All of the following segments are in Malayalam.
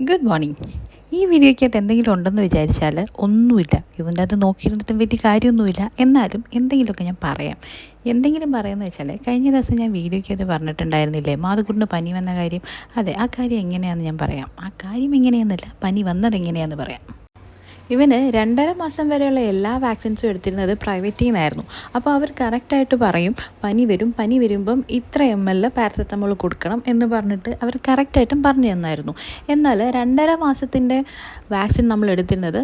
Good morning. ഈ വീഡിയോയ്ക്കകത്ത് എന്തെങ്കിലും ഉണ്ടെന്ന് വിചാരിച്ചാൽ ഒന്നുമില്ല. ഇതിൻ്റെ അകത്ത് നോക്കിയിരുന്നിട്ടും വലിയ കാര്യമൊന്നുമില്ല. എന്നാലും എന്തെങ്കിലുമൊക്കെ ഞാൻ പറയാം. എന്തെങ്കിലും പറയുന്നത് വെച്ചാൽ കഴിഞ്ഞ ദിവസം ഞാൻ വീഡിയോയ്ക്കകത്ത് പറഞ്ഞിട്ടുണ്ടായിരുന്നില്ലേ മാധുക്കുട്ടിന് പനി വന്ന കാര്യം. അതെ, ആ കാര്യം എങ്ങനെയാണെന്ന് ഞാൻ പറയാം. ആ കാര്യം എങ്ങനെയാണെന്നല്ല, പനി വന്നത് എങ്ങനെയാണെന്ന് പറയാം. ഇവന് 2.5 മാസം വരെയുള്ള എല്ലാ വാക്സിൻസും എടുത്തിരുന്നത് പ്രൈവറ്റിൽ നിന്നായിരുന്നു. അപ്പോൾ അവർ കറക്റ്റായിട്ട് പറയും പനി വരുമ്പം ഇത്ര ml പാരസെറ്റമോൾ കൊടുക്കണം എന്ന് പറഞ്ഞിട്ട് അവർ കറക്റ്റായിട്ടും പറഞ്ഞു തന്നായിരുന്നു. എന്നാൽ 2.5 മാസത്തിൻ്റെ വാക്സിൻ നമ്മൾ എടുത്തിരുന്നത്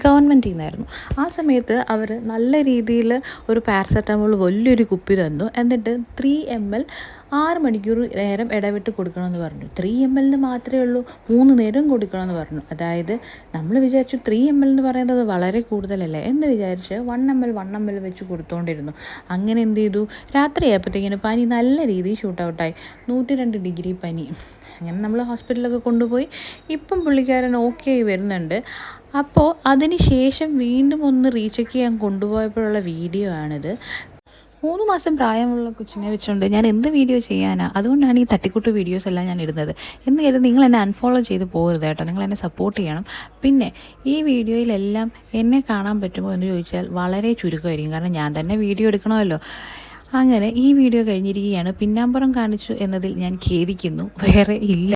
ഗവൺമെൻറ്റിൽ നിന്നായിരുന്നു. ആ സമയത്ത് അവർ നല്ല രീതിയിൽ ഒരു പാരസെറ്റമോൾ വലിയൊരു കുപ്പി തന്നു. എന്നിട്ട് 3 ml 6 മണിക്കൂർ നേരം ഇടവിട്ട് കൊടുക്കണമെന്ന് പറഞ്ഞു. 3 ml മാത്രമേ ഉള്ളൂ, 3 നേരം കൊടുക്കണമെന്ന് പറഞ്ഞു. അതായത് നമ്മൾ വിചാരിച്ചു 3 ml എന്ന് പറയുന്നത് വളരെ കൂടുതലല്ലേ എന്ന് വിചാരിച്ച് 1 ml വെച്ച് കൊടുത്തുകൊണ്ടിരുന്നു. അങ്ങനെ എന്ത് ചെയ്തു, രാത്രിയായപ്പോഴത്തേക്കിന് പനി നല്ല രീതിയിൽ ഷൂട്ടൗട്ടായി. 102 ഡിഗ്രി പനി. അങ്ങനെ നമ്മൾ ഹോസ്പിറ്റലിലൊക്കെ കൊണ്ടുപോയി. ഇപ്പം പുള്ളിക്കാരൻ ഓക്കെ ആയി വരുന്നുണ്ട്. അപ്പോൾ അതിന് ശേഷം വീണ്ടും ഒന്ന് റീചെക്ക് ചെയ്യാൻ കൊണ്ടുപോയപ്പോഴുള്ള വീഡിയോ ആണിത്. 3 മാസം പ്രായമുള്ള കൊച്ചിനെ വെച്ചുകൊണ്ട് ഞാൻ എന്ത് വീഡിയോ ചെയ്യാനാണ്? അതുകൊണ്ടാണ് ഈ തട്ടിക്കൂട്ട് വീഡിയോസ് എല്ലാം ഞാൻ ഇടുന്നത്. എന്ന് കരുതി നിങ്ങൾ എന്നെ അൺഫോളോ ചെയ്ത് പോകരുത് കേട്ടോ. നിങ്ങൾ എന്നെ സപ്പോർട്ട് ചെയ്യണം. പിന്നെ ഈ വീഡിയോയിലെല്ലാം എന്നെ കാണാൻ പറ്റുമോ എന്ന് ചോദിച്ചാൽ വളരെ ചുരുക്കമായിരിക്കും. കാരണം ഞാൻ തന്നെ വീഡിയോ എടുക്കണമല്ലോ. അങ്ങനെ ഈ വീഡിയോ കഴിഞ്ഞിരിക്കുകയാണ്. പിന്നാമ്പുറം കാണിച്ചു എന്നതിൽ ഞാൻ ഖേദിക്കുന്നു. വേറെ ഇല്ല.